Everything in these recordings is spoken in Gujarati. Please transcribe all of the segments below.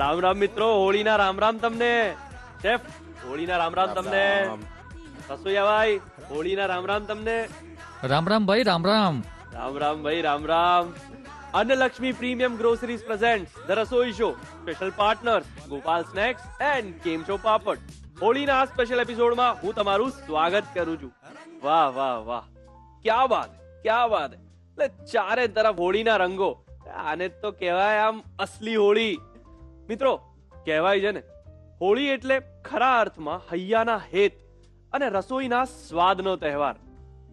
રામ રામ મિત્રો, હોળીના રામ રામ તમને. શેફ, હોળીના રામ રામ તમને. રસોઈયા ભાઈ, હોળીના રામ રામ તમને. રામ રામ ભાઈ, રામ રામ. રામ રામ ભાઈ, Ram Ram. Annalakshmi premium groceries presents the Rasoi show. Special partners Gopal snacks and Kem Cho papad. હોળીના આ સ્પેશિયલ એપિસોડમાં હું તમારું સ્વાગત કરું છું. વાહ વાહ વાહ, ક્યા બાત, ક્યા બાત. એટલે ચારે તરફ હોળીના રંગો. આને તો કહેવાય આમ અસલી હોળી. મિત્રો, કહેવાય છે ને, હોળી એટલે ખરા અર્થમાં હૈયાના હેત અને રસોઈના સ્વાદનો તહેવાર.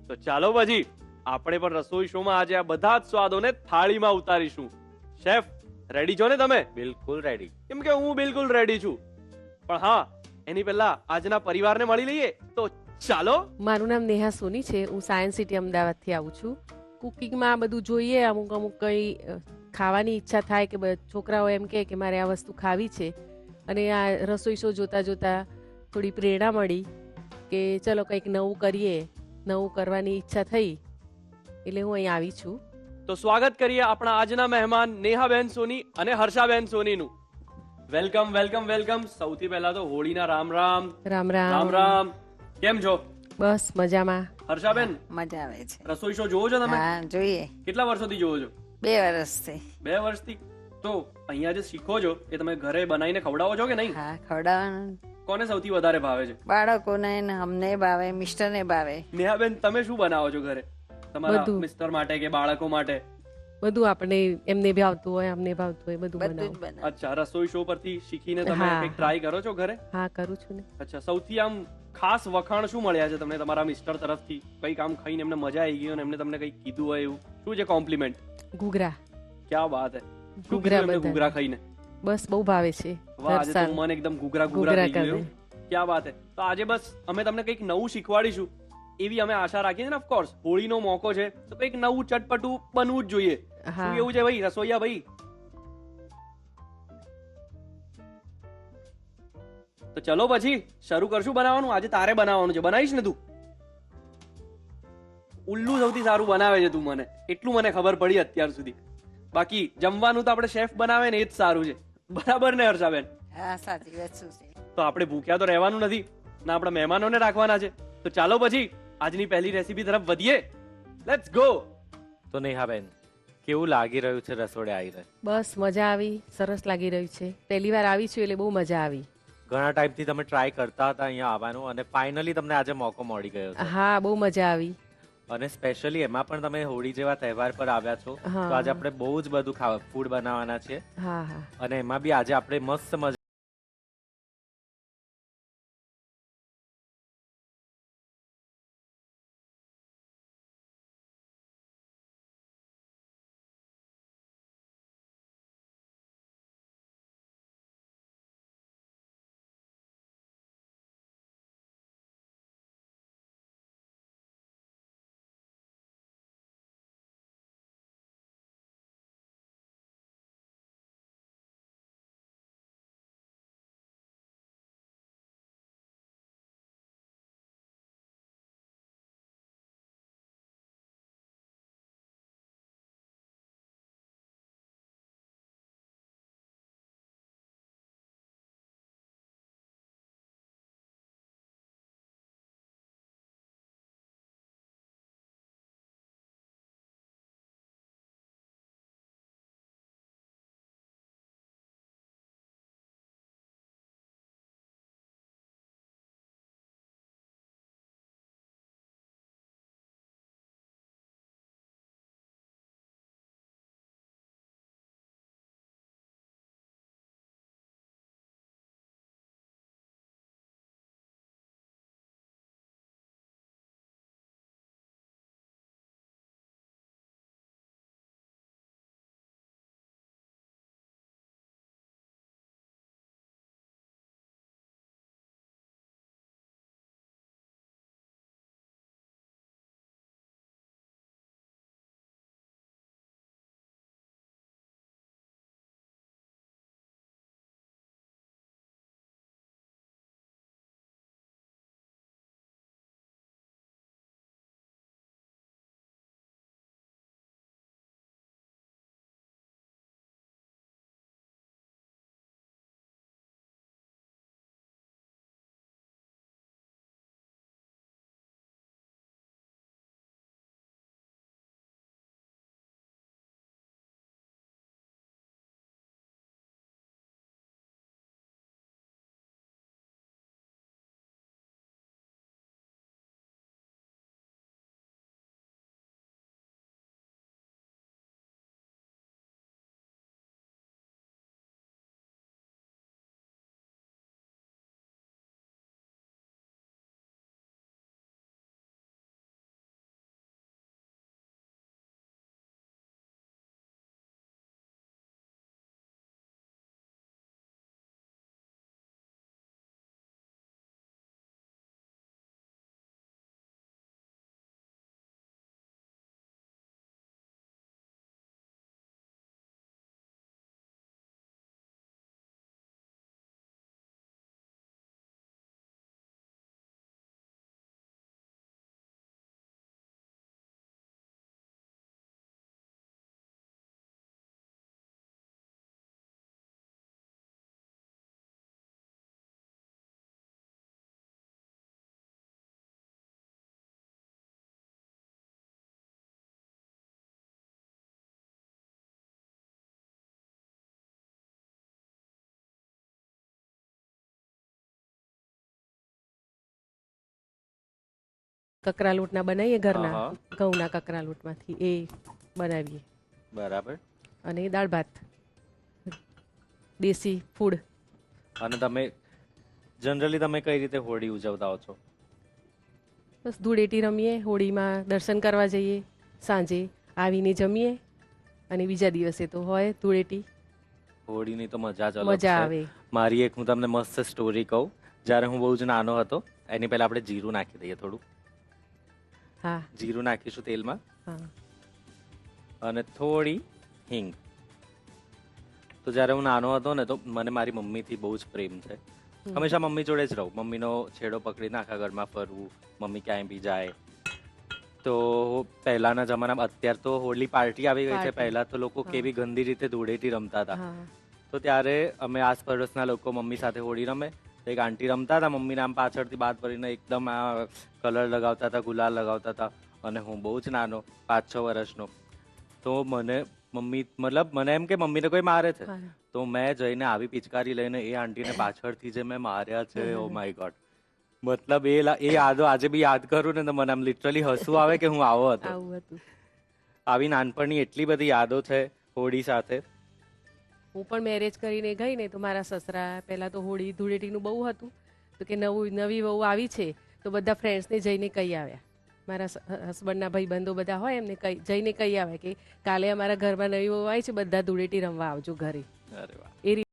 તો ચાલો પછી આપણે પણ રસોઈ શોમાં આજે આ બધા જ સ્વાદોને થાળીમાં ઉતારીશું. શેફ, રેડી છો ને તમે? બિલકુલ રેડી. કેમ કે હું બિલકુલ રેડી છું. પણ હા, એની પહેલા આજના પરિવારને મળી લઈએ. તો ચાલો. મારું નામ નેહા સોની છે. હું સાયન્સ સિટી અમદાવાદથી આવું છું. કુકિંગમાં બધું જોઈએ, અમુક અમુક કંઈ ખાવાની ઈચ્છા થાય કે છોકરાઓ એમ કે મારે આ વસ્તુ ખાવી છે, અને આ રસોઈ શો જોતા જોતા થોડી પ્રેરણા મળી કે ચલો કંઈક નવું કરીએ, નવું કરવાની ઈચ્છા થઈ, એટલે હું અહીં આવી છું. તો સ્વાગત કરીએ આપણા આજના મહેમાન નેહાબેન સોની અને હર્ષાબેન સોનીનું. Welcome welcome welcome. સૌથી પહેલા તો હોળીના રામ રામ. રામ રામ રામ. રામ. કેમ છો બસ મજામાં. હર્ષાબેન? મજા આવે છે. રસોઈ શો જોવો છો તમે? હા, જોઈએ. કેટલા વર્ષોથી જોવો છો? 2 વર્ષથી. 2 વર્ષથી. તો અહીંયા જે શીખો છો એ તમે ઘરે બનાવીને ખવડાવો છો કે નહીં? હા, ખવડાવવાનું કોને સૌથી વધારે ભાવે છે? બાળકોને ને અમને ભાવે, મિસ્ટરને ભાવે. નેહાબેન, તમે શું બનાવો છો ઘરે તમારા બધું. મિસ્ટર માટે કે બાળકો માટે? બધું આપણે એમને ભાવતું હોય, અમને ભાવતું હોય, બધું બધું જ બનાવું. બનાવે. અચ્છા, રસોઈ શો પરથી શીખીને તમે હા. કંઈક ટ્રાય કરો છો ઘરે? હા, કરું છું ને. અચ્છા, સૌથી આમ ખાસ વખાણ શું મળ્યા છે તમને તમારા મિસ્ટર તરફથી? કંઈક આમ ખાઈને એમને મજા આવી ગઈ અને એમને તમને કંઈક કીધું હોય એવું શું છે કોમ્પ્લિમેન્ટ? ઘૂઘરા. ક્યાં વાત હે. શું ઘૂઘરા કીધું એમને બધા. ઘૂઘરા ખાઈને? બસ બહુ ભાવે છે. વાહ, આજે તો ફરસાણ. મન એકદમ ઘૂઘરા ઘૂઘરા ઘૂઘરા થઈ ગયું કરે. એવું. ક્યાં વાત હે. તો આજે બસ અમે તમને કંઈક નવું શીખવાડીશું એવી અમે આશા રાખીએ છીએ ને. ઓફકોર્સ હોળીનો મોકો છે તો કંઈક નવું ચટપટું બનવું જ જોઈએ. હા. શું એવું છે ભાઈ રસોઈયા ભાઈ? તો ચલો પછી શરૂ કરશું બનાવવાનું. આજે તારે બનાવવાનું છે, બનાવીશ ને તું? ઉલ્લુ સૌથી સારું બનાવે છે તું, મને એટલું મને ખબર પડી અત્યાર સુધી. બાકી જમવાનું તો આપણે શેફ બનાવે ને એ જ સારું છે. બરાબર ને હર્ષાબેન? હા, સાચી વાત. શું છે? તો આપણે ભૂખ્યા તો રહેવાનું નથી ના, આપણા મહેમાનોને રાખવાના છે. તો ચાલો પછી આજની પહેલી રેસીપી તરફ વધીએ. Let's go. તો નેહાબેન, કેવું લાગી રહ્યું છે રસોડે આવીને? બસ મજા આવી, સરસ લાગી રહ્યું છે. પહેલી વાર આવી છું એટલે બહુ મજા આવી. ઘણા ટાઈમથી તમે ટ્રાય કરતા હતા અહીંયા આવવાનું અને ફાઇનલી તમને આજે મોકો મળી ગયો છે. હા, બહુ મજા આવી. અને સ્પેશિયલી એમાં પણ તમે હોળી જેવા તહેવાર પર આવ્યા છો, હા. તો આજે આપણે બહુ જ બધું ફૂડ બનાવવાના છે. હા હા. અને એમાં બી આજે આપણે મસ્ત મજા કકરા લોટના બનાવીએ ઘરના હા. ઘઉંના કકરા લોટમાંથી એ બનાવીએ બરાબર. અને દાળ ભાત દેશી ફૂડ. અને તમે જનરલી તમે કઈ રીતે હોળી ઉજવતા હો છો? બસ ધૂળેટી રમીએ, હોળીમાં દર્શન કરવા જઈએ, સાંજે આવીને જમીએ અને બીજા દિવસે તો હોય ધૂળેટી. હોળીની તો મજા જ અલગ મજા છે. આવે. મારી એક હું તમને મસ્ત સ્ટોરી કહું. જ્યારે હું બહુ જ નાનો હતો એની પહેલા આપણે જીરું નાખી દઈએ થોડું. હા જીરું નાખીશું તેલમાં હા અને થોડી હિંગ. તો જ્યારે હું નાનો હતો ને તો મને મારી મમ્મીથી બહુ જ પ્રેમ છે. હંમેશા મમ્મી જોડે જ રહું. મમ્મીનો છેડો પકડીને આખા ઘરમાં ફરવું, મમ્મી ક્યાંય બી જાય. તો પહેલાના જમાનામાં, અત્યારે તો હોળી પાર્ટી આવી ગઈ છે, પાર્ટી. પહેલા તો લોકો હા. કેવી ગંદી રીતે ધૂળેટી રમતા હતા. હા તો ત્યારે અમે આસપડોશના લોકો મમ્મી સાથે હોળી રમે. તો એક આંટી રમતા હતા, મમ્મીને આમ પાછળથી બાદ પડીને એકદમ આ કલર લગાવતા હતા, ગુલાલ લગાવતા હતા. અને હું બહુ જ નાનો, 5-6 વર્ષનો. તો મને મમ્મી, મતલબ મને એમ કે મમ્મીને કોઈ મારે છે. હા. તો મેં જઈને આવી પિચકારી લઈને એ આંટીને પાછળથી જે મેં માર્યા છે, ઓ માય ગોડ. મતલબ એ યાદો આજે બી યાદ કરું ને તો મને આમ લિટરલી હસવું આવે કે હું આવો હતો. આવું હતું. આવી નાનપણની એટલી બધી યાદો છે હોળી સાથે. હું પણ મેરેજ કરીને ગઈ ને તો મારા સસરા પહેલા તો હોળી ધૂળેટીનું બહુ હતું, તો કે નવી વહુ આવી છે તો બધા ફ્રેન્ડ્સને જઈને કહી આવ્યા. મારા હસબન્ડના ભાઈબંધો બધા હોય એમને જઈને કહી આવે કે કાલે અમારા ઘરમાં નવી વહુ આવી છે, બધા ધૂળેટી રમવા આવજો ઘરે. અરે વાહ. એ રીતે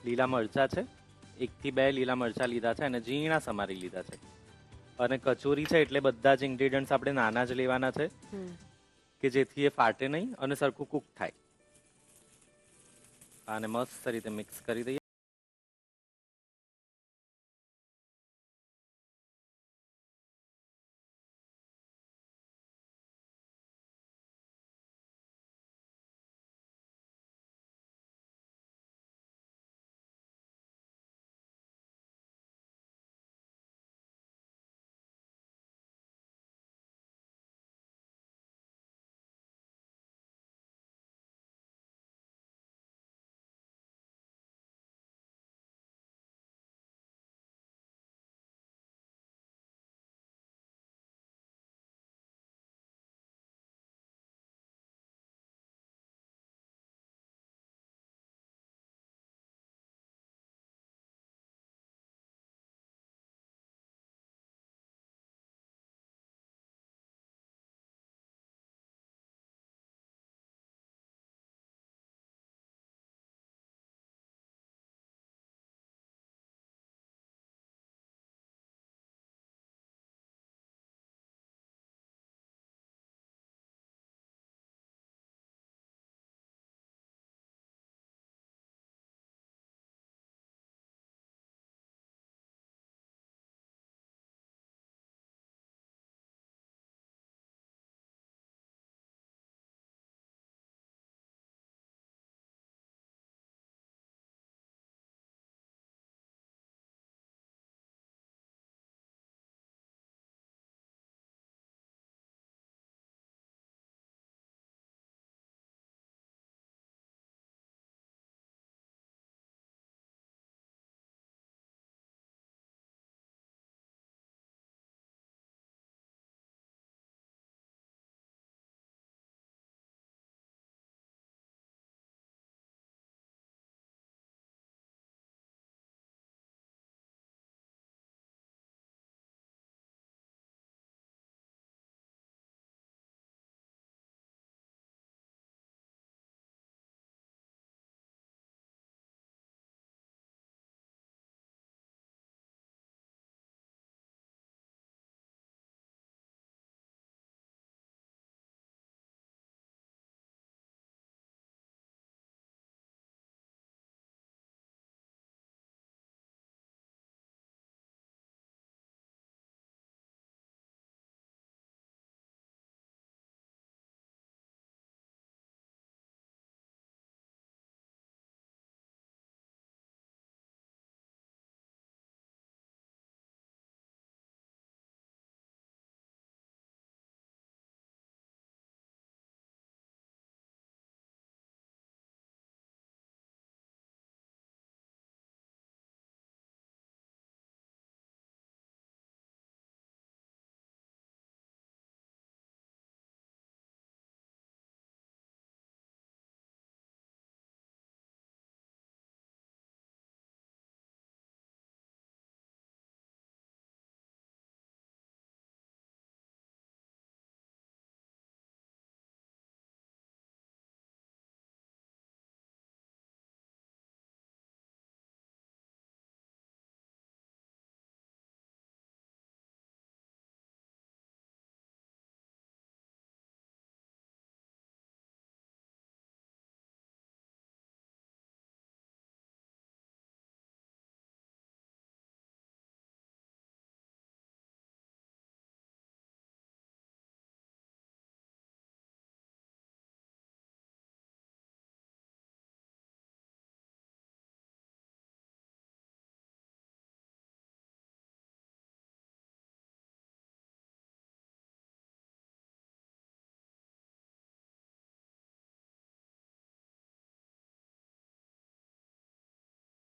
લીલા મરચા છે, 1 થી 2 લીલા મરચા લીધા છે અને ઝીણા સમારી લીધા છે. અને કચોરી છે એટલે બધા જ ઇન્ગ્રેડિયન્ટ્સ આપણે નાના જ લેવાના છે કે જેથી એ ફાટે નહીં અને સરખું કુક થાય. આને મસ્ત રીતે મિક્સ કરી દઈએ.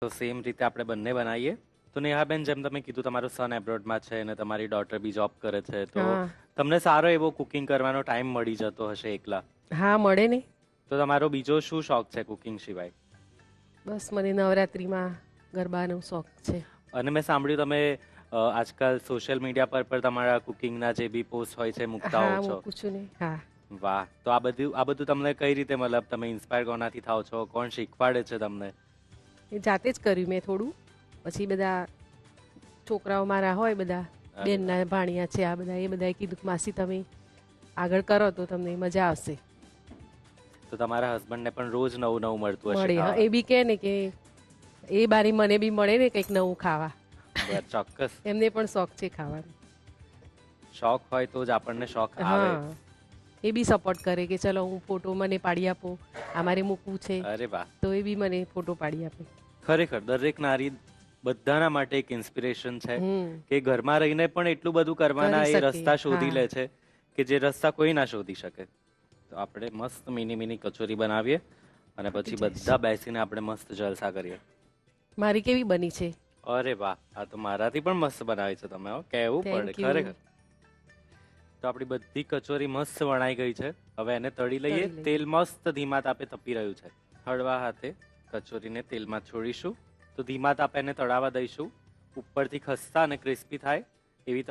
તો સેમ રીતે આપણે બંને બનાવીએ. તો નેહાબેન, જેમ તમે કીધું તમારું સન એબ્રોડમાં છે અને તમારી ડોટર બી જોબ કરે છે, તો હા. તમને સારો એવો કુકિંગ કરવાનો ટાઈમ મળી જતો હશે એકલા. હા મળે ને. તો તમારો બીજો શું શોખ છે કુકિંગ સિવાય? બસ મને નવરાત્રિમાં ગરબાનો શોખ છે. અને મેં સાંભળ્યું તમે આજકાલ સોશિયલ મીડિયા પર પણ તમારા કુકિંગના જે બી પોસ્ટ હોય છે મૂકતા હા હો છો. મૂકું છું ને. હા. વાહ. તો આ બધું તમને કઈ રીતે, મતલબ તમે ઇન્સ્પાયર કોનાથી થાવ છો? કોણ શીખવાડે છે તમને? એ જાતે જ કર્યું મેં થોડું. પછી બધા છોકરાઓ મારા હોય બધા અરે બેનના ભાણિયા છે આ બધા, એ બધાએ કીધું કે માસી તમે આગળ કરો તો તમને મજા આવશે. તો તમારા હસબન્ડને પણ રોજ નવું નવું મળતું હશે મળે. હા, ખાવા. એ બી કહે ને કે એ બારી મને બી મળે ને કંઈક નવું ખાવા. બરાબર, ચોક્કસ. એમને પણ શોખ છે ખાવાનો. શોખ હોય તો જ આપણને શોખ આવે. હા, એ બી સપોર્ટ કરે કે ચલો હું ફોટો મને પાડી આપો, અમારે મૂકવું છે, અરે વાહ. તો એ બી મને ફોટો પાડી આપે. ખરેખર દરેક નારી બધાના માટે એક ઇન્સ્પિરેશન છે હમ. કે ઘરમાં રહીને પણ એટલું બધું કરવાના કરી એ શકે. રસ્તા શોધી હા. લે છે કે જે રસ્તા કોઈ ના શોધી શકે. તો આપણે મસ્ત મિની મિની કચોરી બનાવીએ અને પછી જઈશ. બધા બેસીને આપણે મસ્ત જલસા કરીએ. મારી કેવી બની છે? અરે વાહ, આ તો મારાથી પણ મસ્ત બનાવી છે તમે, હો. કહેવું પડે Thank you. ખરેખર. તો આપણી બધી કચોરી મસ્ત વણાઈ ગઈ છે. હવે એને તળી લઈએ. તળી લઈએ. તેલ મસ્ત ધીમા તાપે તપી રહ્યું છે. હળવા હાથે કચોરીને તેલમાં છોડીશું. તો ધીમા તાપે એને તળાવા દઈશું. ઉપરથી ખસ્તા અને ક્રિસ્પી થાય એવી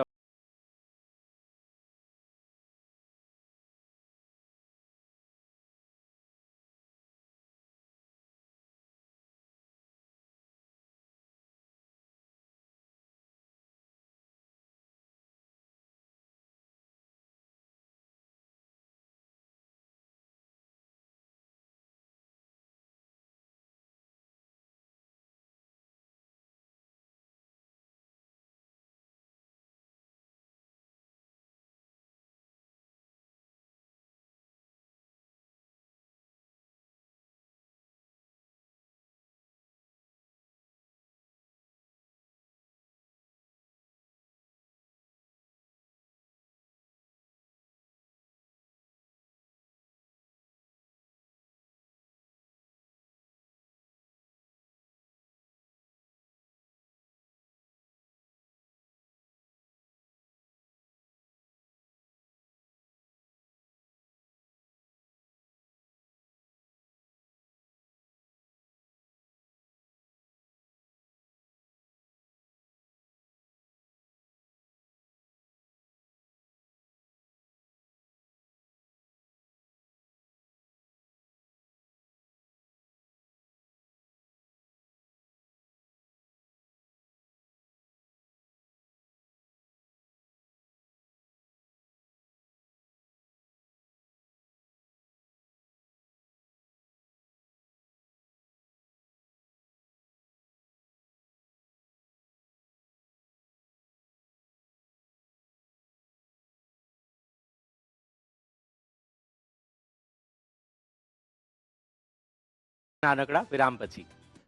નાનકડા વિરામ પછી.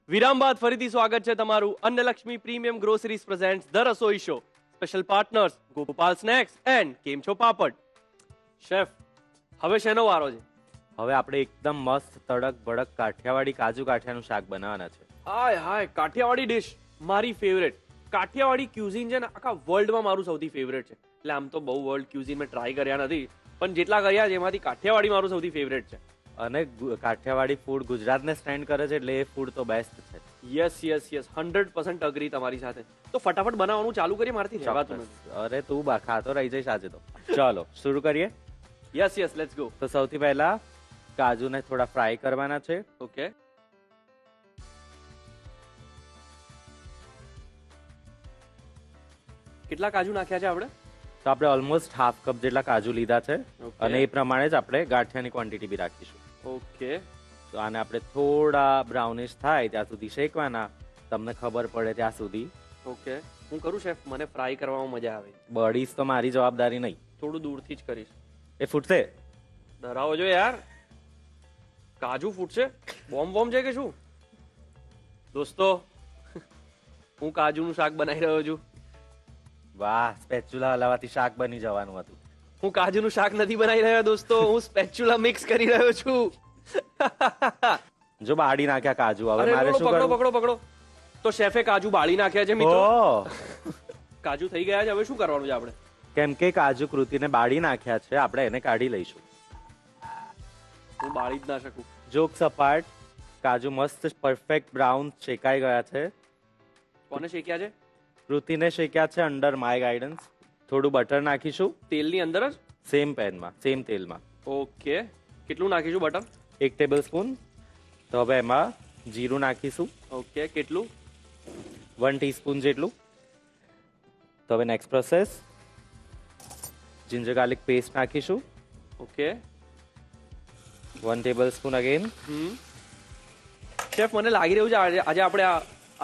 વિરામ બાદ ફરીથી સ્વાગત છે તમારું. Annalakshmi premium groceries presents the Rasoi show. Special partners Gopal snacks and Kemcho papad. Chef, હવે શેનો વારો છે? હવે આપણે એકદમ મસ્ત તડક ભડક કાઠિયાવાડી કાજુ ગાંઠિયાનું શાક બનાવવાના છે. હાય હાય, કાઠિયાવાડી ડિશ મારી ફેવરેટ. કાઠિયાવાડી ક્યુઝિન છે ને આખા વર્લ્ડમાં મારું સૌથી ફેવરેટ છે. એટલે આમ તો બહુ વર્લ્ડ ક્યુઝિન મેં ટ્રાય કર્યા નથી, પણ જેટલા કર્યા છે એમાંથી કાઠિયાવાડી મારું સૌથી ફેવરેટ છે. અને કાઠિયાવાડી ફૂડ ગુજરાતને સ્ટેન્ડ કરે છે, એટલે એ ફૂડ તો બેસ્ટ છે. યસ યસ યસ, 100% અગ્રી તમારી સાથે. તો ફટાફટ બનાવવાનું ચાલુ કરીએ, મારાથી રહેવાતું નથી. ચોક્કસ. અરે તું ખાતો રહી જઈશ આજે તો. ચાલો શરૂ કરીએ. Yes yes, let's go. તો સૌથી પહેલા કાજુને થોડા ફ્રાય કરવાના છે. ઓકે. કેટલા કાજુ નાખ્યા છે આપણે? તો આપણે ઓલમોસ્ટ હાફ કપ જેટલા કાજુ લીધા છે Okay. અને એ પ્રમાણે જ આપણે ગાંઠિયાની ક્વોન્ટિટી બી રાખીશું. ઓકે. તો આને આપણે થોડા બ્રાઉનિશ થાય ત્યાં સુધી શેકવાના, તમને ખબર પડે ત્યાં સુધી. ઓકે, હું કરું શેફ, મને ફ્રાય કરવામાં મજા આવે. બળીશ તો મારી જવાબદારી નહીં. થોડું દૂરથી જ કરીશ. એ ફૂટશે. ડરાવો જો યાર, કાજુ ફૂટશે? બોમ્બ છે કે શું? દોસ્તો, હું કાજુનું શાક બનાવી રહ્યો છું. વાહ, સ્પેચ્યુલા હલાવાથી શાક બની જવાનું હતું. હું કાજુનું શાક નથી બનાવી રહ્યો દોસ્તો, હું સ્પેચ્યુલા મિક્સ કરી રહ્યો છું. જો બાળી નાખ્યા કાજુ. હવે અરે મારે પકડો શું પકડો કરવું? પકડો પકડો. તો શેફે કાજુ બાળી નાખ્યા છે મિત્રો. ઓહ! કાજુ થઈ ગયા છે, હવે શું કરવાનું છે આપણે? કેમ કે કાજુ કૃતિને બાળી નાખ્યા છે, આપણે એને કાઢી લઈશું. હું બાળી જ ના શકું. જોક સપાટ, કાજુ મસ્ત પરફેક્ટ બ્રાઉન શેકાઈ ગયા છે. કોને શેક્યા છે? કૃતિને શેક્યા છે અંડર માય ગાઈડન્સ. થોડું બટર નાખીશું તેલની અંદર જ? સેમ પેનમાં, સેમ તેલમાં. ઓકે, કેટલું નાખીશું બટર? 1 table spoon. તો હવે એમાં જીરું નાખીશું, ઓકે, કેટલું? 1 ટીસ્પૂન જેટલું. તો હવે next process, ginger garlic paste નાખીશું, okay. 1 tablespoon again. Chef, મને લાગી રહ્યું છે આજે આપણે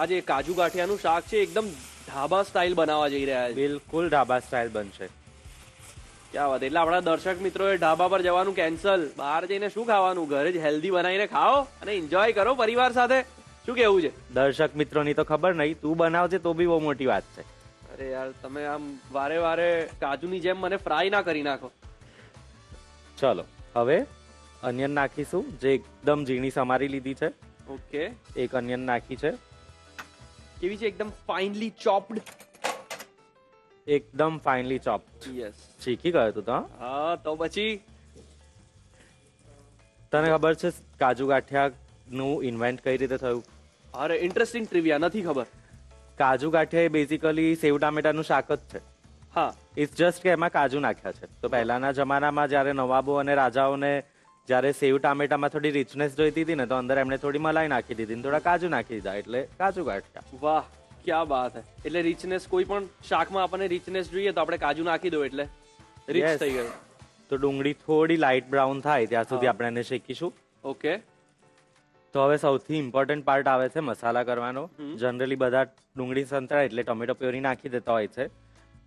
આજે કાજુ ગાંઠિયાનું શાક છે એકદમ ઢાબા સ્ટાઇલ બનાવવા જઈ રહ્યા છે. બિલકુલ ઢાબા સ્ટાઇલ બનશે. ક્યાં વાત! એટલે આપણા દર્શક મિત્રોએ ઢાબા પર જવાનું કેન્સલ, બહાર જઈને શું ખાવાનું, ઘરે જ હેલ્ધી બનાવીને ખાઓ અને એન્જોય કરો પરિવાર સાથે. શું કેવું છે? દર્શક મિત્રોની તો ખબર નહીં, તું બનાવજે તો બી બહુ મોટી વાત છે. અરે યાર, તમે આમ વારે વારે કાજુની જેમ મને ફ્રાય ના કરી નાખો. ચલો હવે અનિયન નાખીશું, જે એકદમ ઝીણી સમારી લીધી છે. ઓકે, એક અનિયન નાખી છે, કેવી છે? એકદમ ફાઇનલી ચોપ્ડ. એકદમ ફાઇનલી ચોપ. યસ. શીખી ગયો તું તો. હા, તો પછી તને ખબર છે કાજુ ગાંઠિયાનું ઇન્વેન્ટ કઈ રીતે થયું? અરે ઇન્ટરેસ્ટિંગ ટ્રિવિયા, નથી ખબર. કાજુ ગાંઠિયા એ બેઝિકલી સેવ ટામેટાનું શાક જ છે. હા, ઇટ્સ જસ્ટ કે એમાં કાજુ નાખ્યા છે. તો પહેલાના જમાનામાં જ્યારે નવાબો અને રાજાઓને જ્યારે સેવ ટામેટામાં થોડી રિચનેસ જોઈતી હતી ને, તો અંદર એમણે થોડી મલાઈ નાખી દીધી ને થોડા કાજુ નાખી દીધા, એટલે કાજુ ગાંઠિયા. વાહ, ક્યાં બાત હે. એટલે રિચનેસ, કોઈ પણ શાકમાં આપણને રિચનેસ જોઈએ તો આપણે કાજુ નાખી દો એટલે રિચ Yes. થઈ ગયું. તો ડુંગળી થોડી લાઇટ બ્રાઉન થાય ત્યાં સુધી આપણે એને શેકીશું. ઓકે. તો હવે સૌથી ઇમ્પોર્ટન્ટ પાર્ટ આવે છે મસાલા કરવાનો. જનરલી બધા ડુંગળી સંતળાય એટલે ટોમેટો પ્યોરી નાખી દેતા હોય છે,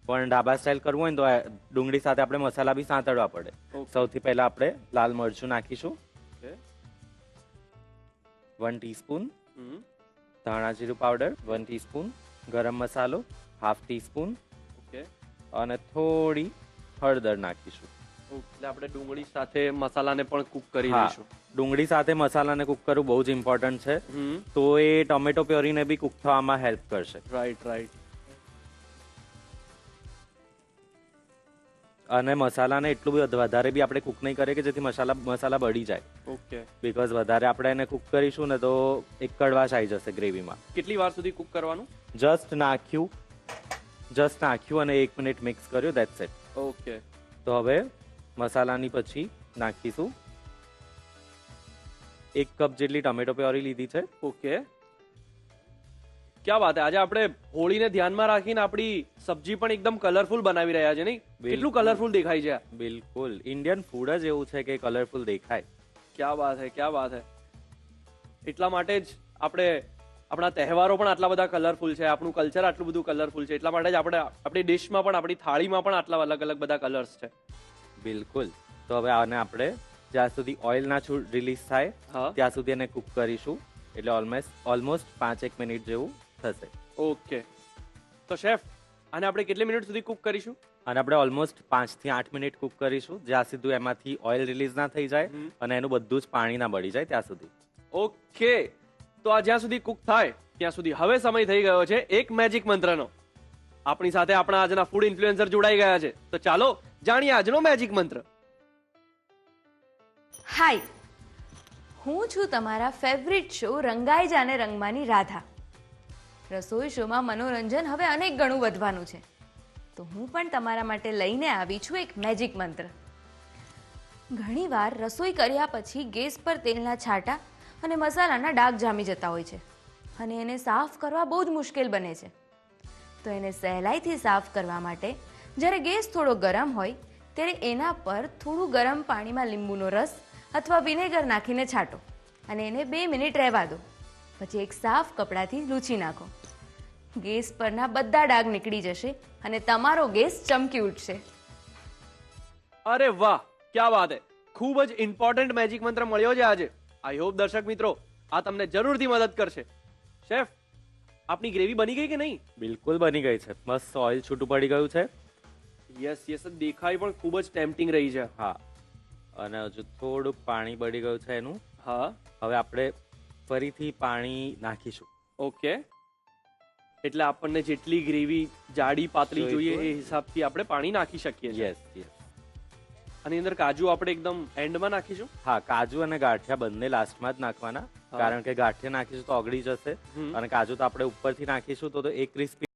પણ ઢાબા સ્ટાઇલ કરવું હોય ને તો ડુંગળી સાથે આપણે મસાલા બી સાંતળવા પડે. Okay. સૌથી પહેલા આપણે લાલ મરચું નાખીશું, ઓકે. 1 ટીસ્પૂન. હમ. ધાણા જીરું પાવડર 1 ટીસ્પૂન. ગરમ મસાલો 1/2 ટીસ્પૂન. ઓકે. અને થોડી હળદર નાખીશું. એટલે આપણે ડુંગળી સાથે મસાલાને પણ કુક કરી હા, દઈશું. ડુંગળી સાથે મસાલાને કુક કરવું બહુ જ ઇમ્પોર્ટન્ટ છે. હમ. તો એ ટોમેટો પ્યોરીને બી કુક થવામાં હેલ્પ કરશે. Right, right. અને મસાલાને એટલું બધું વધારે બી આપણે કુક નહીં કરીએ કે જેથી મસાલા બળી જાય. ઓકે. બીકોઝ વધારે આપણે એને કુક કરીશું ને તો એક કડવાશ આવી જશે ગ્રેવીમાં. કેટલી વાર સુધી કુક કરવાનું? જસ્ટ નાખ્યું અને 1 મિનિટ મિક્સ કર્યું, ધેટ્સ ઇટ. ઓકે. તો હવે મસાલાની પછી નાખીશું 1 કપ જેટલી ટોમેટો પ્યોરી લીધી છે. ઓકે. ક્યાં વાત હે. આજે આપણે હોળીને ધ્યાનમાં રાખીને આપણી સબ્જી પણ એકદમ કલરફુલ બનાવી રહ્યા છે, નહીં? કેટલું કલરફુલ દેખાય છે આ. બિલકુલ, ઇન્ડિયન ફૂડ જ એવું છે કે કલરફુલ દેખાય. ક્યાં વાત હે, ક્યાં વાત હે. એટલા માટે જ આપણે આપણા તહેવારો પણ આટલા બધા કલરફુલ છે, આપણું કલ્ચર આટલું બધું કલરફુલ છે, એટલા માટે જ આપણે આપણી ડિશમાં પણ આપણી થાળીમાં પણ આટલા અલગ અલગ બધા કલર્સ છે. બિલકુલ. તો હવે આને આપણે જ્યાં સુધી ઓઇલ ના રિલીઝ થાય હા. ત્યાં સુધી એને કુક કરીશું, એટલે ઓલમોસ્ટ 5-1 મિનિટ જેવું થશે. ઓકે. તો શેફ, આને આપણે કેટલી મિનિટ સુધી કુક કરીશું? અને આપણે ઓલમોસ્ટ 5 થી 8 મિનિટ કુક કરીશું, જ્યાં સુધી એમાંથી ઓઇલ રિલીઝ ના થઈ જાય અને એનું બધું જ પાણી ના બળી જાય ત્યાં સુધી. ઓકે. તો આ જ્યાં સુધી કુક થાય ત્યાં સુધી હવે સમય થઈ ગયો છે એક મેજિક મંત્રનો. આપણી સાથે આપણા આજના ફૂડ ઇન્ફ્લુએન્સર જોડાઈ ગયા છે, તો ચાલો જાણીએ આજનો મેજિક મંત્ર. હાય, હું છું તમારા ફેવરિટ શો રંગાઈ જાને રંગમાંની રાધા. રસોઈ શોમાં મનોરંજન હવે અનેક ગણું વધવાનું છે, તો હું પણ તમારા માટે લઈને આવી છું એક મેજિક મંત્ર. ઘણીવાર રસોઈ કર્યા પછી ગેસ પર તેલના છાંટા અને મસાલાના ડાઘ જામી જતા હોય છે અને એને સાફ કરવા બહુ જ મુશ્કેલ બને છે. તો એને સહેલાઈથી સાફ કરવા માટે જ્યારે ગેસ થોડો ગરમ હોય ત્યારે એના પર થોડું ગરમ પાણીમાં લીંબુનો રસ અથવા વિનેગર નાખીને છાંટો અને એને 2 મિનિટ રહેવા દો. પછી એક સાફ કપડાથી લૂછી નાખો. ગેસ પરના બધા ડાઘ નીકળી જશે અને તમારો ગેસ ચમકી ઉઠશે. અરે વાહ, ક્યાં વાત હે. ખૂબ જ ઇમ્પોર્ટન્ટ મેજિક મંત્ર મળ્યો છે આજે. આઈ હોપ દર્શક મિત્રો આ તમને જરૂરથી મદદ કરશે. શેફ, આપની ગ્રેવી બની ગઈ કે નહીં? બિલકુલ બની ગઈ છે, મસ્ત ઓઇલ છૂટું પડી ગયું છે. Yes, yes. દેખાય પણ ખૂબ જ ટેમ્પટિંગ રહી છે. હા, અને હજુ થોડુંક પાણી બળી ગયું છે એનું. હા. હવે આપણે ફરીથી પાણી નાખીશું. ઓકે. એટલે આપણને જેટલી ગ્રેવી જાડી પાતળી જોઈએ જોઈતું એ હિસાબથી આપણે પાણી નાખી શકીએ છીએ. યસ. આની અંદર કાજુ આપણે એકદમ એન્ડમાં નાખીશું. હા, કાજુ અને ગાંઠિયા બંને લાસ્ટમાં જ નાખવાના, હા. કારણ કે ગાંઠિયા નાખીશું તો ઓગળી જશે હમ. અને કાજુ તો આપણે ઉપરથી નાખીશું તો એ ક્રિસ્પી.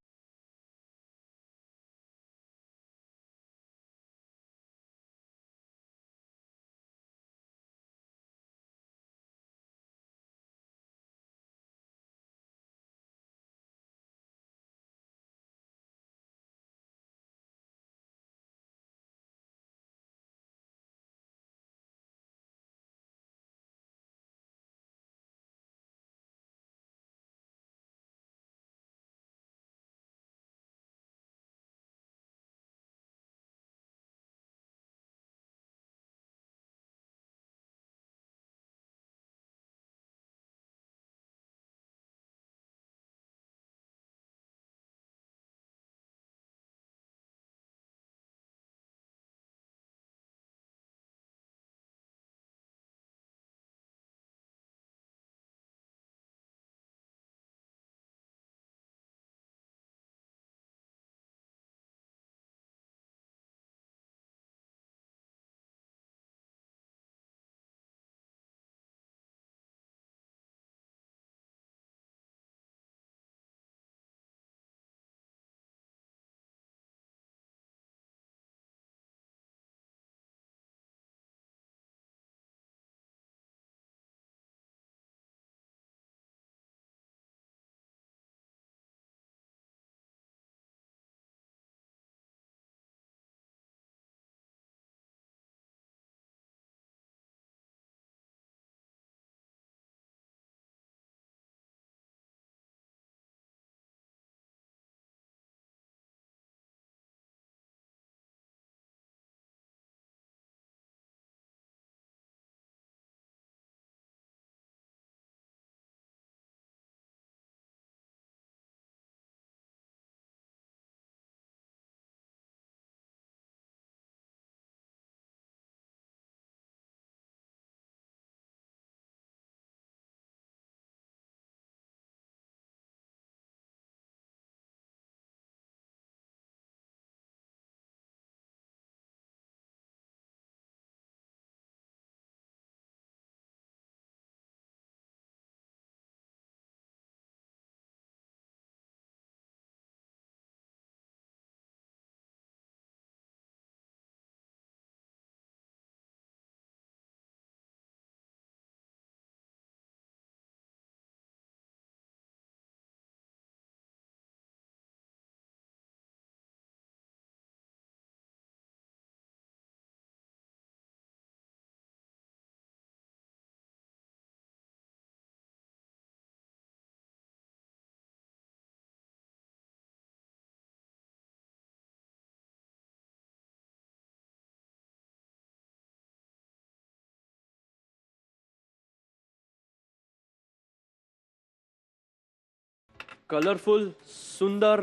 કલરફુલ, સુંદર,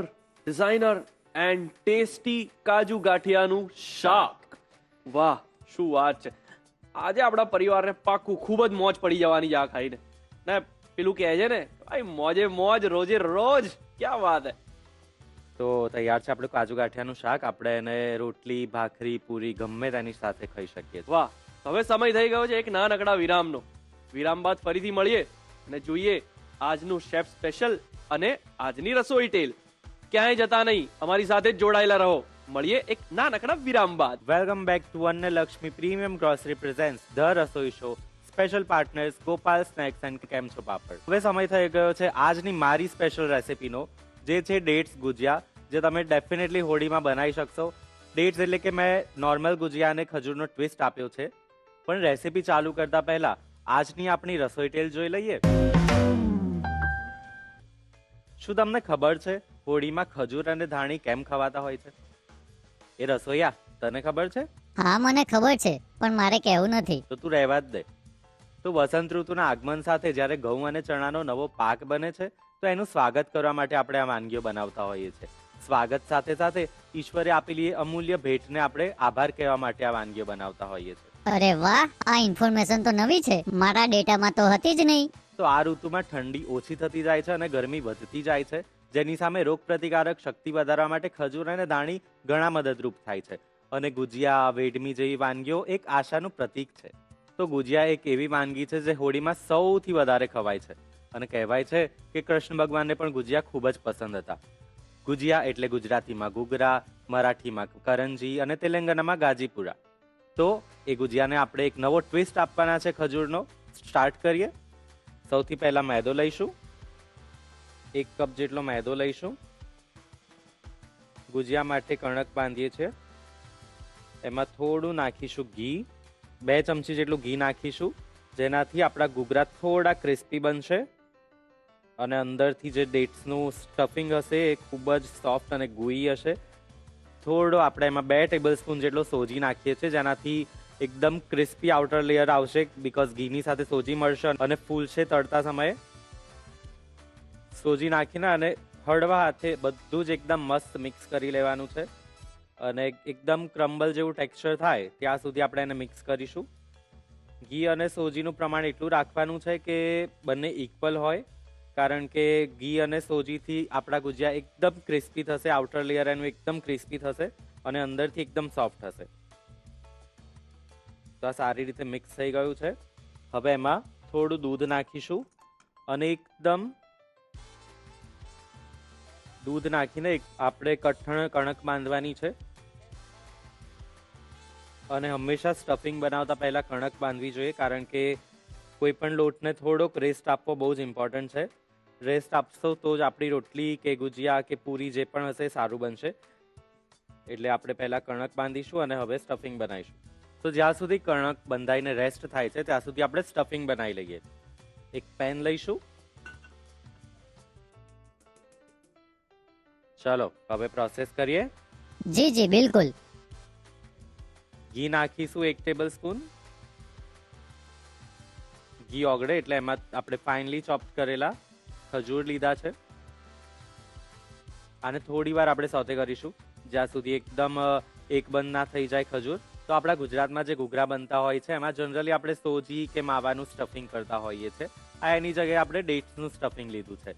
ડિઝાઇનર એન્ડ ટેસ્ટી કાજુ ગાંઠિયાનું શાક. વાહ, શું વાત છે! આજે આપણા પરિવારને પાક્કું ખૂબ જ મોજ પડી જવાની છે આ ખાઈને. ને પેલું કહે છે ને, ભાઈ મોજે મોજ રોજે રોજ. ક્યાં વાત હે! તો તૈયાર છે આપણું કાજુ ગાંઠિયાનું શાક. આપણે એને રોટલી, ભાખરી, પૂરી ગમે તેની સાથે ખાઈ શકીએ છીએ. વાહ, હવે સમય થઈ ગયો છે એક નાનકડા વિરામનો. વિરામ બાદ ફરીથી મળીએ અને જોઈએ આજનું શેફ સ્પેશિયલ અને આજની રસોઈ ટેલ. ક્યાંય જતા નહીં, અમારી સાથે જ જોડાયેલા રહો. મળીએ એક નાનકડા વિરામ બાદ. Welcome back to Annalakshmi premium grocery presents the Rasoi show. Special partners Gopal snacks and Kemcho papad. હવે સમય થઈ ગયો છે આજની મારી સ્પેશિયલ રેસિપીનો, જે છે ડેટ્સ ગુજિયા, જે તમે ડેફિનેટલી હોળીમાં બનાવી શકશો. ડેટ્સ એટલે કે મેં નોર્મલ ગુજિયા અને ખજૂરનો ટ્વિસ્ટ આપ્યો છે. પણ રેસિપી ચાલુ કરતા પહેલા આજની આપણી રસોઈ ટેલ જોઈ લઈએ. શું તમને ખબર છે હોળીમાં ખજૂર અને ધાણી કેમ ખવાતા હોય છે? એ રસોઈયા, તને ખબર છે? હા, મને ખબર છે, પણ મારે કહેવું નથી. તો તું રહેવા જ દે. તો વસંત ઋતુના આગમન સાથે જ્યારે ઘઉં અને ચણાનો નવો પાક બને છે, તો એનું સ્વાગત કરવા માટે આપણે આ વાનગીઓ બનાવતા હોઈએ છીએ. સ્વાગત સાથે સાથે ઈશ્વરે આપેલી એ અમૂલ્ય ભેટને આપણે આભાર કહેવા માટે આ વાનગીઓ બનાવતા હોઈએ છીએ. અરે વાહ, આ ઇન્ફોર્મેશન તો નવી છે, મારા ડેટામાં તો હતી જ નહીં. તો આ ઋતુમાં ઠંડી ઓછી થતી જાય છે અને ગરમી વધતી જાય છે, જેની સામે રોગપ્રતિકારક શક્તિ વધારવા માટે ખજૂર અને દાણી ઘણા મદદરૂપ થાય છે. અને ગુજિયા, વેડમી જેવી વાનગીઓ એક આશાનું પ્રતીક છે. તો ગુજિયા એક એવી વાનગી છે જે હોળીમાં સૌથી વધારે ખવાય છે. અને કહેવાય છે કે કૃષ્ણ ભગવાનને પણ ગુજિયા ખૂબ જ પસંદ હતા. ગુજિયા એટલે ગુજરાતીમાં ઘૂઘરા, મરાઠીમાં કરંજી અને તેલંગાનામાં ગાજીપુરા. તો એ ગુજિયાને આપણે એક નવો ટ્વિસ્ટ આપવાના છે ખજૂરનો. સ્ટાર્ટ કરીએ. સૌથી પહેલા મેદો લઈશું. 1 કપ જેટલો મેદો લઈશું. ગુજિયા માટે કણક બાંધીએ છીએ. એમાં થોડું નાખીશું ઘી. 2 ચમચી જેટલું ઘી નાખીશું, જેનાથી આપણા ઘૂઘરા થોડા ક્રિસ્પી બનશે અને અંદરથી જે ડેટ્સનું સ્ટફિંગ હશે એ ખૂબ જ સોફ્ટ અને ગુઈ હશે. થોડો આપણે એમાં 2 ટેબલસ્પૂન જેટલો સોજી નાખીએ છીએ, જેનાથી એકદમ ક્રિસ્પી આઉટર લેયર આવશે, બીકોઝ ઘીની સાથે સોજી મળશે અને ફૂલશે તળતા સમયે. સોજી નાખીને અને હળવા હાથે બધું જ એકદમ મસ્ત મિક્સ કરી લેવાનું છે અને એકદમ ક્રમ્બલ જેવું ટેક્સચર થાય ત્યાં સુધી આપણે એને મિક્સ કરીશું. ઘી અને સોજીનું પ્રમાણ એટલું રાખવાનું છે કે બંને ઇક્વલ હોય, કારણ કે ઘી અને સોજીથી આપણા ગુજિયા એકદમ ક્રિસ્પી થશે, આઉટર લેયર એનું એકદમ ક્રિસ્પી થશે અને અંદરથી એકદમ સોફ્ટ થશે. તો આ સારી રીતે મિક્સ થઈ ગયું છે. હવે એમાં થોડું દૂધ નાખીશું અને એકદમ દૂધ નાખીને આપણે કઠણ કણક બાંધવાની છે. અને હંમેશા સ્ટફિંગ બનાવતા પહેલા કણક બાંધવી જોઈએ, કારણ કે કોઈ પણ લોટને થોડોક રેસ્ટ આપવો બહુ જ ઇમ્પોર્ટન્ટ છે. રેસ્ટ આપશો તો જ આપણી રોટલી કે ગુજિયા કે પૂરી જે પણ હશે સારું બનશે. એટલે આપણે પહેલા કણક બાંધીશું અને હવે સ્ટફિંગ બનાવીશું. તો જ્યાં સુધી કણક બંધાઈને રેસ્ટ થાય છે ત્યાં સુધી આપણે સ્ટફિંગ બનાવી લઈએ. એક પેન લઈશું. ચલો હવે પ્રોસેસ કરીએ. જી જી બિલકુલ. ઘી નાખીશું 1 ટેબલ સ્પૂન. ઘી ઓગળે એટલે એમાં આપણે ફાઇનલી ચોપ કરેલા ખજૂર લીધા છે. આને થોડી વાર આપણે સોતે કરીશું જ્યાં સુધી એકદમ એક બંધ ના થઈ જાય ખજૂર. તો આપણા ગુજરાતમાં જે ઘૂઘરા બનતા હોય છે એમાં જનરલી આપણે સોજી કે માવાનું સ્ટફિંગ કરતા હોઈએ છીએ. આ એની જગ્યાએ આપણે ડેટ્સનું સ્ટફિંગ લીધું છે.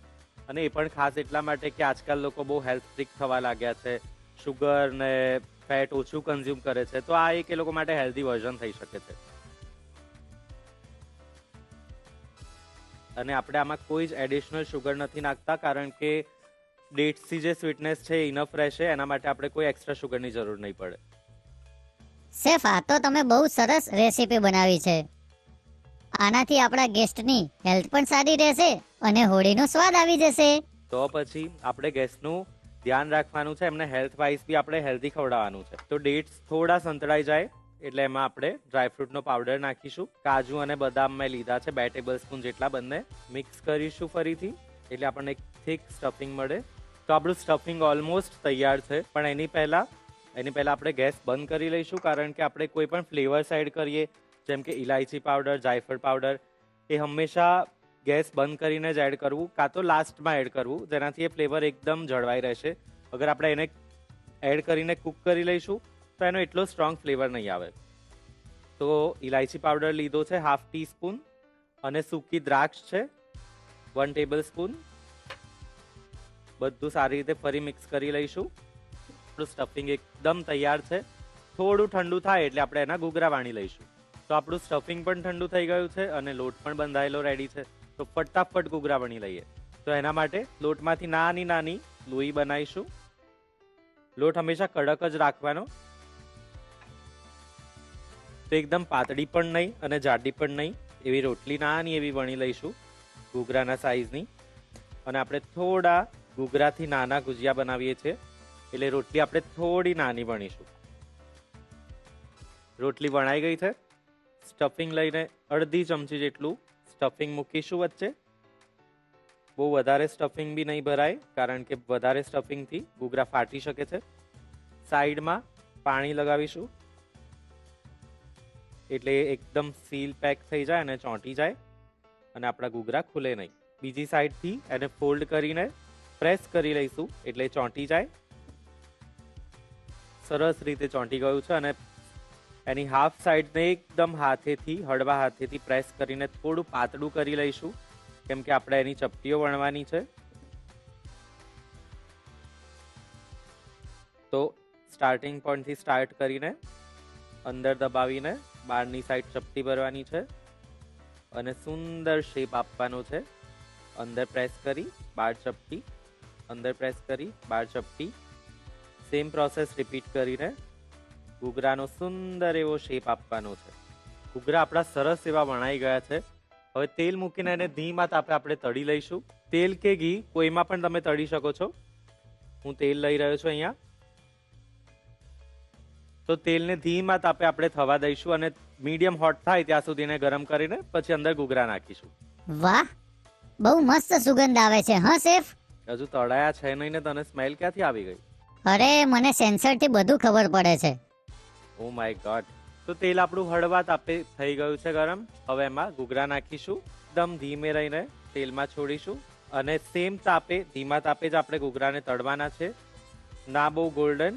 અને એ પણ ખાસ એટલા માટે કે આજકાલ લોકો બહુ હેલ્થ ફ્રીક થવા લાગ્યા છે, શુગર ને ફેટ ઓછું કન્ઝ્યુમ કરે છે, તો આ એક એ લોકો માટે હેલ્ધી વર્ઝન થઈ શકે છે. અને આપણે આમાં કોઈ જ એડિશનલ શુગર નથી નાખતા, કારણ કે ડેટ્સથી જે સ્વીટનેસ છે ઇનફ રહેશે, એના માટે આપણે કોઈ એક્સ્ટ્રા શુગરની જરૂર નહીં પડે. શેફ, આ તો તમે બહુ સરસ રેસીપી બનાવી છે. આનાથી આપણા ગેસ્ટની હેલ્થ પણ સારી રહેશે અને હોળીનો સ્વાદ આવી જશે. તો પછી આપણે ગેસ્ટનું ધ્યાન રાખવાનું છે, એમને હેલ્થ વાઇઝ બી આપણે હેલ્ધી ખવડાવવાનું છે. તો ડેટ્સ થોડા સંતળાઈ જાય એટલે એમાં આપણે ડ્રાયફ્રૂટનો પાવડર નાખીશું. કાજુ અને બદામ મેં લીધા છે 2 ટેબલ સ્પૂન જેટલા, બંને મિક્સ કરીશું ફરીથી, એટલે આપણને એક થીક સ્ટફિંગ મળે. તો આપણું સ્ટફિંગ ઓલમોસ્ટ તૈયાર છે, પણ એની પહેલા આપણે ગેસ બંધ કરી લઈશું, કારણ કે આપણે કોઈ પણ ફ્લેવર્સ એડ કરીએ જેમ કે ઇલાયચી પાવડર, જાયફળ પાવડર, એ હંમેશા ગેસ બંધ કરીને જ એડ કરવું, કાં તો લાસ્ટમાં એડ કરવું, જેનાથી એ ફ્લેવર એકદમ જળવાઈ રહેશે. અગર આપણે એને એડ કરીને કુક કરી લઈશું તો એનો એટલો સ્ટ્રોંગ ફ્લેવર નહીં આવે. તો ઇલાયચી પાવડર લીધો છે 1/2 ટીસ્પૂન અને સૂકી દ્રાક્ષ છે 1 ટેબલ સ્પૂન. બધું સારી રીતે ફરી મિક્સ કરી લઈશું. આપણું સ્ટફિંગ એકદમ તૈયાર છે. થોડું ઠંડુ થાય એટલે આપણે એના ઘૂઘરા વાણી લઈશું. તો આપણું સ્ટફિંગ પણ ઠંડુ થઈ ગયું છે અને લોટ પણ બંધાયેલો રેડી છે. તો ફટાફટ ઘૂઘરા વણી લઈએ. તો એના માટે લોટમાંથી નાની નાની લોઈ બનાવીશું. લોટ હંમેશા કડક જ રાખવાનો. તો એકદમ પાતળી પણ નહીં અને જાડી પણ નહીં એવી રોટલી નાની એવી વણી લઈશું ઘૂઘરાના સાઈઝની. અને આપણે થોડા ઘૂઘરાથી નાના ગુજિયા બનાવીએ છીએ, એટલે રોટલી આપણે થોડી નાની વણીશું. રોટલી વણાઈ ગઈ છે. સ્ટફિંગ લઈને અડધી ચમચી જેટલું સ્ટફિંગ મૂકીશું વચ્ચે. બહુ વધારે સ્ટફિંગ બી નહીં ભરાય, કારણ કે વધારે સ્ટફિંગથી ઘૂઘરા ફાટી શકે છે. સાઈડમાં પાણી લગાવીશું એટલે એકદમ સીલ પેક થઈ જાય અને ચોંટી જાય અને આપણા ઘૂઘરા ખુલે નહીં. બીજી સાઈડથી એને ફોલ્ડ કરીને પ્રેસ કરી લઈશું એટલે ચોંટી જાય. સરસ રીતે ચોંટી ગયું છે અને એની હાફ સાઈડને એકદમ હાથેથી, હળવા હાથેથી પ્રેસ કરીને થોડું પાતળું કરી લઈશું, કેમ કે આપણે એની ચપટીઓ વણવાની છે. તો સ્ટાર્ટિંગ પોઈન્ટથી સ્ટાર્ટ કરીને અંદર દબાવીને બહારની સાઈડ ચપટી ભરવાની છે અને સુંદર શેપ આપવાનો છે. અંદર પ્રેસ કરી બહાર ચપટી, અંદર પ્રેસ કરી બહાર ચપટી. સેમ પ્રોસેસ રિપીટ કરીને ઘૂઘરાનો સુંદર એવો શેપ આપવાનો છે. ઘૂઘરા આપણા સરસ એવા વણાઈ ગયા છે. હવે તેલ મૂકીને એને ધીમા તાપે આપણે તળી લઈશું. તેલ કે ઘી કોઈમાં પણ તમે તળી શકો છો. હું તેલ લઈ રહ્યો છું અહીંયા. તો તેલને ધીમા તાપે આપણે થવા દઈશું અને મીડિયમ હોટ થાય ત્યાં સુધી એને ગરમ કરીને પછી અંદર ઘૂઘરા નાખીશું. વાહ, બહુ મસ્ત સુગંધ આવે છે હા શેફ. હજુ તળાયા છે નહીં ને તને સ્મેલ ક્યાંથી આવી ગઈ? અરે મને સેન્સરથી બધું ખબર પડે છે. Oh my God. તો તેલ આપણું હળવા તાપે થઈ ગયું છે ગરમ. હવે એમાં ઘૂઘરા નાખીશું. એકદમ ધીમે રહીને તેલમાં છોડીશું અને સેમ તાપે ધીમા તાપે જ આપણે ઘૂઘરાને તળવાના છે. ના બહુ ગોલ્ડન,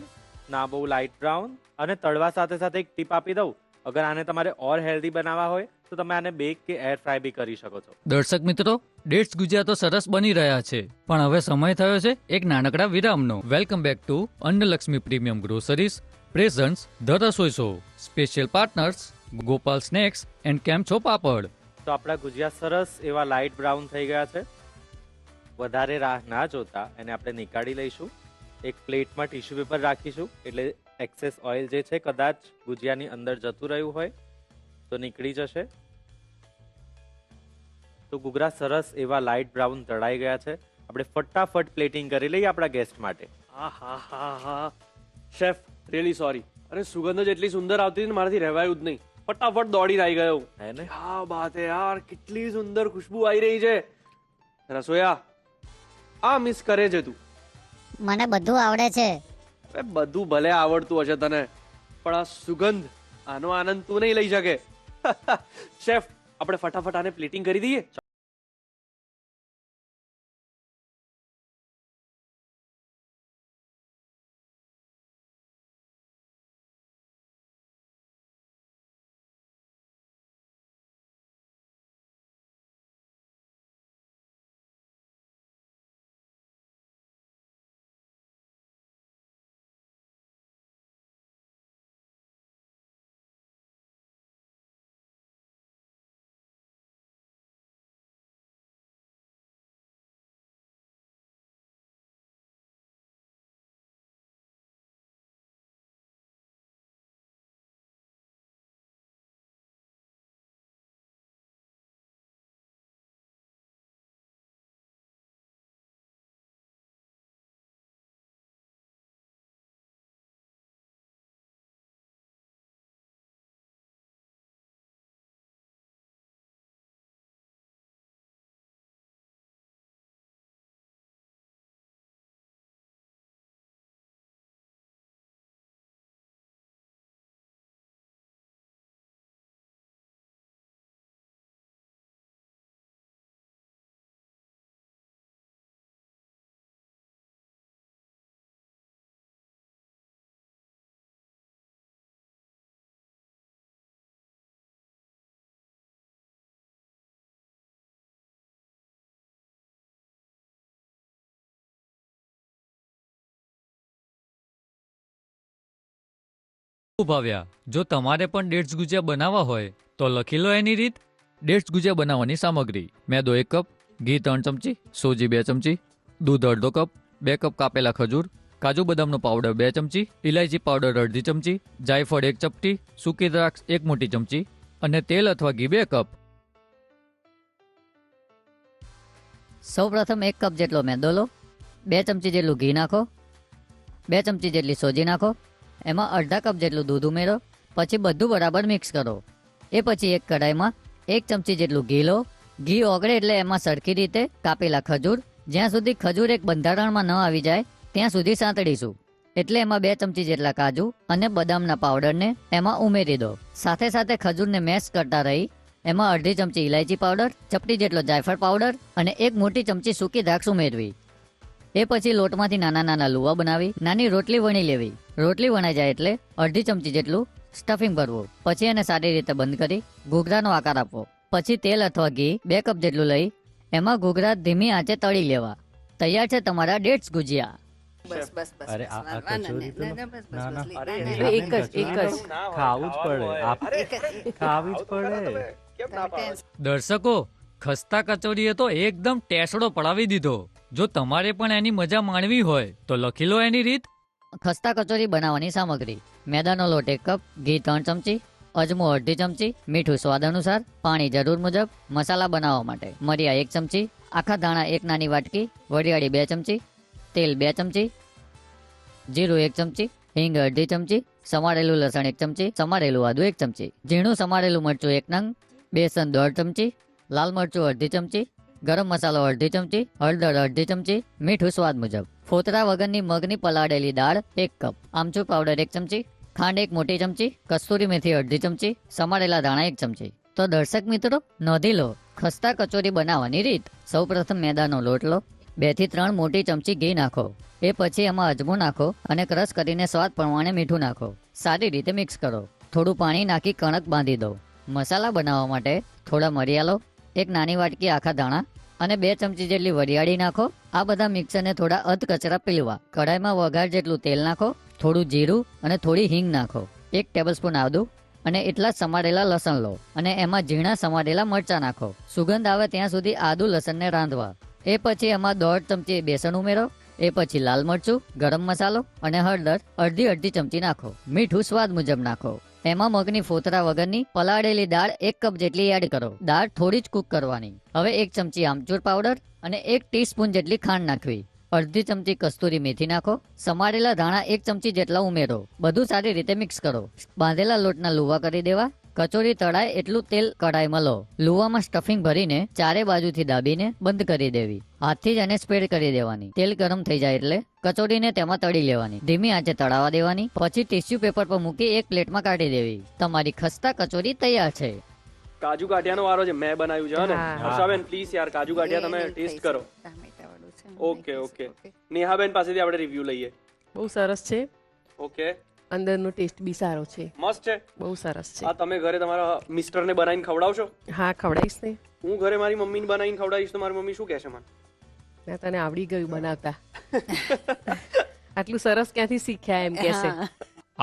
ના બહુ લાઇટ બ્રાઉન. અને તળવા સાથે સાથે એક ટીપ આપી દઉં, અગર આને તમારે ઓર હેલ્ધી બનાવવા હોય તો તમે આને બેક કે એર ફ્રાય બી કરી શકો છો. દર્શક મિત્રો, ડેટ્સ ગુજિયા તો સરસ બની રહ્યા છે, પણ હવે સમય થયો છે એક નાનકડા વિરામનો. Welcome back to Annalakshmi premium groceries presents the Rasoi show. Special partners Gopal snacks and Kemcho papad. તો આપણા ગુજિયા સરસ એવા લાઇટ બ્રાઉન થઈ ગયા છે. વધારે રાહ ના જોતા એને આપણે નીકાળી લઈશું. એક પ્લેટમાં ટીશ્યુ પેપર રાખીશું એટલે એક્સેસ ઓઇલ જે છે કદાચ ગુજિયાની અંદર જતું રહ્યું હોય તો નીકળી જશે. તો ઘૂઘરા સરસ એવા લાઇટ બ્રાઉન તળાઈ ગયા છે. આપણે ફટાફટ પ્લેટિંગ કરી લઈએ આપણા ગેસ્ટ માટે. હા શેફ, રિયલી સોરી. અરે સુગંધ જ એટલી સુંદર આવતી હતી ને મારાથી રહેવાયું જ નહીં. ફટાફટ દોડીને આવી ગયો. હે ને? હા બાત હે યાર, કેટલી સુંદર ખુશ્બુ આવી રહી છે. રસોયા, આ મિસ કરે છે તું. મને બધું આવડે છે. અરે બધું ભલે આવડતું હશે તને, પણ આ સુગંધ, આનો આનંદ તું નહીં લઈ શકે. શેફ, આપણે ફટાફટ આને પ્લેટિંગ કરી દઈએ. ભાવ્યા, જો તમારે પણ ડેટ્સ ગુજિયા બનાવવા હોય તો લખી લો એની રીત. ડેટ્સ ગુજિયા બનાવવાની સામગ્રી: મેદો 1 કપ, ઘી 3 ચમચી, સોજી 2 ચમચી, દૂધ અડધો કપ, 2 કપ કાપેલા ખજૂર, કાજુ બદામનો પાવડર 2 ચમચી, ઇલાયચી પાવડર અડધી ચમચી, જાયફળ 1 ચપટી, સૂકી દ્રાક્ષ 1 મોટી ચમચી અને તેલ અથવા ઘી 2 કપ. સૌપ્રથમ 1 કપ જેટલો મેદો લો, 2 ચમચી જેટલું ઘી નાખો, 2 ચમચી જેટલી સોજી નાખો, એમાં અડધા કપ જેટલું દૂધ ઉમેરો, પછી બધું બરાબર મિક્સ કરો. એ પછી એક કઢાઈમાં 1 ચમચી જેટલું ઘી લો. ઘી ઓગળે એટલે એમાં સરખી રીતે કાપેલા ખજૂર, જ્યાં સુધી ખજૂર એક બંધારણમાં ન આવી જાય ત્યાં સુધી સાંતળીશું. એટલે એમાં 2 ચમચી જેટલા કાજુ અને બદામના પાવડરને એમાં ઉમેરી દો. સાથે સાથે ખજૂરને મેશ કરતા રહી એમાં અડધી ચમચી ઇલાયચી પાવડર, ચપટી જેટલો જાયફળ પાવડર અને 1 મોટી ચમચી સૂકી દ્રાક્ષ ઉમેરવી. એ પછી લોટમાંથી નાના નાના લુવા બનાવી નાની રોટલી વણી લેવી. રોટલી વણાઈ જાય એટલે અડધી ચમચી જેટલું સ્ટફિંગ ભરવું. પછી એને સારી રીતે બંધ કરી ઘૂઘરાનો આકાર આપવો. પછી તેલ અથવા ઘી 2 કપ જેટલું લઈ એમાં ઘૂઘરા ધીમી આંચે તળી લેવા. તૈયાર છે તમારા ડેટ્સ ગુજિયા. બસ બસ બસ અરે, બસ, આ ના, ના, કચોરી તો ના, ના, બસ, બસ, ના, ના. બસ, અરે, ના, ના, એટલે એક જ એક જ ખાવું જ પડે ખાવી જ પડે. કેમ ના પાડો છો? દર્શકો, ખસ્તા કચોરીએ તો એકદમ ટેસડો પડાવી દીધો. જો તમારે પણ એની મજા માણવી હોય તો લખી લો એની રીત. ખસ્તા કચોરી બનાવવાની સામગ્રી: મેદાનો લોટ 1 કપ, ઘી 3 ચમચી, અજમો અડધી ચમચી, મીઠું સ્વાદ અનુસાર, પાણી જરૂર મુજબ. મસાલા બનાવવા માટે: મરિયા 1 ચમચી, આખા ધાણા 1 નાની વાટકી, વરિયાળી 2 ચમચી, તેલ 2 ચમચી, જીરું 1 ચમચી, હિંગ અડધી ચમચી, સમારેલું લસણ 1 ચમચી, સમારેલું આદુ 1 ચમચી, ઝીણું સમારેલું મરચું 1 નંગ, બેસન 1/2 ચમચી, લાલ મરચું અડધી ચમચી, ગરમ મસાલો અડધી ચમચી, હળદર અડધી ચમચી, મીઠું સ્વાદ મુજબ. ફોતરા વગરની મગની પલાળેલી દાળ 1 કપ, આમચૂર પાવડર 1 ચમચી, ખાંડ 1 મોટી ચમચી, કસ્તુરી મેથી અડધી ચમચી, સમારેલા ધાણા 1 ચમચી. તો દર્શક મિત્રો, નોંધી લો ખસ્તા કચોરી બનાવવાની રીત. સૌપ્રથમ મેદાનો લોટ લો, 2 થી 3 મોટી ચમચી ઘી નાખો. એ પછી એમાં અજમો નાખો અને ક્રશ કરીને સ્વાદ પ્રમાણે મીઠું નાખો. સારી રીતે મિક્સ કરો. થોડું પાણી નાખી કણક બાંધી દો. મસાલા બનાવવા માટે થોડા મરિયા લો, 1 નાની વાટકી આખા ધાણા અને 2 ચમચી જેટલી વરિયાળી નાખો. આ બધા મિક્સરને થોડા અધ કચરા પીલવા. કઢાઈમાં વઘાર જેટલું તેલ નાખો, થોડું જીરું અને થોડી હિંગ નાખો. 1 ટેબલસ્પૂન આદુ અને એટલા જ સમારેલા લસણ લો અને એમાં ઝીણા સમારેલા મરચાં નાખો. સુગંધ આવે ત્યાં સુધી આદુ લસણને રાંધવા. એ પછી એમાં 1/2 ચમચી બેસન ઉમેરો. એ પછી લાલ મરચું, ગરમ મસાલો અને હળદર અડધી ચમચી નાખો. મીઠું સ્વાદ મુજબ નાખો. એમાં મગની ફોતરા વગરની પલાળેલી દાળ 1 કપ જેટલી એડ કરો. દાળ થોડી જ કૂક કરવાની. હવે 1 ચમચી આમચૂર પાવડર અને 1 ટીસ્પૂન જેટલી ખાંડ નાખવી. અડધી ચમચી કસ્તુરી મેથી નાખો. સમારેલા ધાણા 1 ચમચી જેટલા ઉમેરો. બધું સારી રીતે મિક્સ કરો. બાંધેલા લોટના લુવા કરી દેવા. કચોરી તળાય એટલું તેલ કઢાઈમાં લો. લુવામાં સ્ટફિંગ ભરીને ચારે બાજુથી દાબીને બંધ કરી દેવી. હાથથી જ એને સ્પ્રેડ કરી દેવાની. તેલ ગરમ થઈ જાય એટલે કચોરીને તેમાં તળી લેવાની. ધીમી આંચે તળાવા દેવાની. પછી ટિશ્યુ પેપર પર મૂકી એક પ્લેટમાં કાઢી દેવી. તમારી ખસ્તા કચોરી તૈયાર છે. કાજુ ગાંઠિયાનો વારો છે. મેં બનાવ્યું છે ને હા. હર્ષાબેન, પ્લીઝ યાર, કાજુ ગાંઠિયા તમે એ ટેસ્ટ થઈ કરો. જશે. ટામેટાવાળું છે. Okay okay. નેહાબેન પાસેથી આપણે રિવ્યુ લઈએ. બહુ સરસ છે. ઓકે, અંદરનો ટેસ્ટ બી સારો છે. મસ્ત છે. બહુ સરસ છે. આ તમે ઘરે તમારા મિસ્ટરને બનાવીને ખવડાવશો? હા, ખવડાવીશ ને. હું ઘરે મારી મમ્મીને બનાવીને ખવડાવીશ તો મારી મમ્મી શું કહેશે મને? મેં તને આવડી ગયું બનાવતા. આટલું સરસ ક્યાંથી શીખ્યા એમ કહેશે. હા.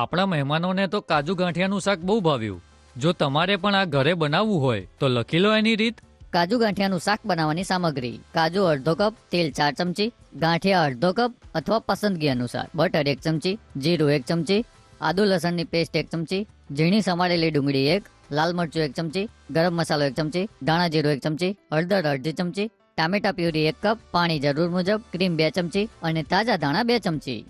આપણા મહેમાનોને તો કાજુ ગાંઠિયાનું શાક બહુ ભાવ્યું. જો તમારે પણ આ ઘરે બનાવવું હોય તો લખી લો એની રીત. કાજુ ગાંઠિયાનું શાક બનાવવાની સામગ્રી: કાજુ અડધો કપ, તેલ 4 ચમચી, ગાંઠિયા અડધો કપ અથવા પસંદગી અનુસાર, બટર 1 ચમચી, જીરું 1 ચમચી, આદુ લસણની પેસ્ટ 1 ચમચી, ઝીણી સમારેલી ડુંગળી 1, લાલ મરચું 1 ચમચી, ગરમ મસાલો 1 ચમચી, ધાણા જીરું 1 ચમચી, હળદર અડધી ચમચી, ટામેટા પ્યુરી 1 કપ, પાણી જરૂર મુજબ, ક્રીમ 2 ચમચી અને તાજા ધાણા 2 ચમચી.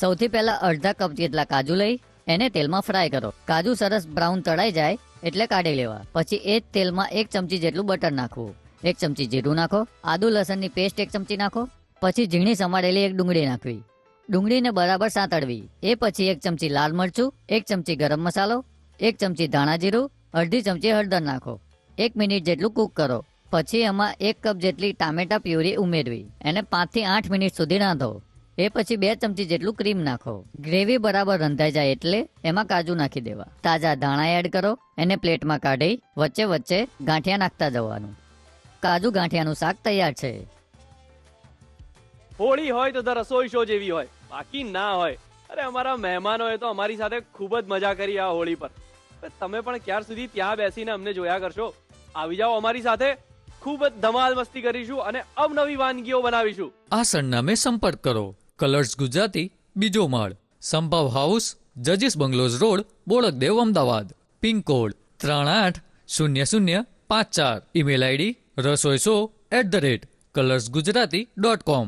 સૌથી પહેલા અડધા કપ જેટલા કાજુ લઈ એને તેલમાં ફ્રાય કરો. કાજુ સરસ બ્રાઉન તળાઈ જાય એટલે કાઢી લેવા. પછી એ જ તેલમાં 1 ચમચી જેટલું બટર નાખવું. 1 ચમચી જીરું નાખો. આદુ લસણની પેસ્ટ 1 ચમચી નાખો. પછી ઝીણી સમારેલી 1 ડુંગળી નાખવી. ડુંગળીને બરાબર સાંતળવી. એ પછી 1 ચમચી લાલ મરચું, 1 ચમચી ગરમ મસાલો, 1 ચમચી ધાણા જીરું, અડધી ચમચી હળદર નાખો. 1 મિનિટ જેટલું કૂક કરો. પછી એમાં 1 કપ જેટલી ટામેટા પ્યુરી ઉમેરવી. એને 5 થી 8 મિનિટ સુધી રાંધો. એ પછી 2 ચમચી જેટલું ક્રીમ નાખો. ગ્રેવી બરાબર રંધાઈ જાય એટલે એમાં કાજુ નાખી દેવા. તાજા ધાણા એડ કરો. એને પ્લેટમાં કાઢી વચ્ચે વચ્ચે ગાંઠિયા નાખતા જવાનું. કાજુ ગાંઠિયાનું શાક તૈયાર છે. હોળી હોય તો ધ રસોઈ શો જેવી હોય, બાકી ના હોય. અરે અમારા મહેમાનોએ તો અમારી સાથે ખૂબ જ મજા કરી આ હોળી પર. તમે પણ ક્યાર સુધી ત્યાં બેસીને અમને જોયા કરશો? આવી જાઓ અમારી સાથે. ખૂબ જ ધમાલ મસ્તી કરીશું અને અવનવી વાનગીઓ બનાવીશું. આ સરનામે સંપર્ક કરો. કલર્સ ગુજરાતી, બીજો માળ, સંભવ હાઉસ, જજીસ bungalows road, Bodakdev, Ahmedabad. Pincode 380054. Email ID rasoiso@colorsgujarati.com.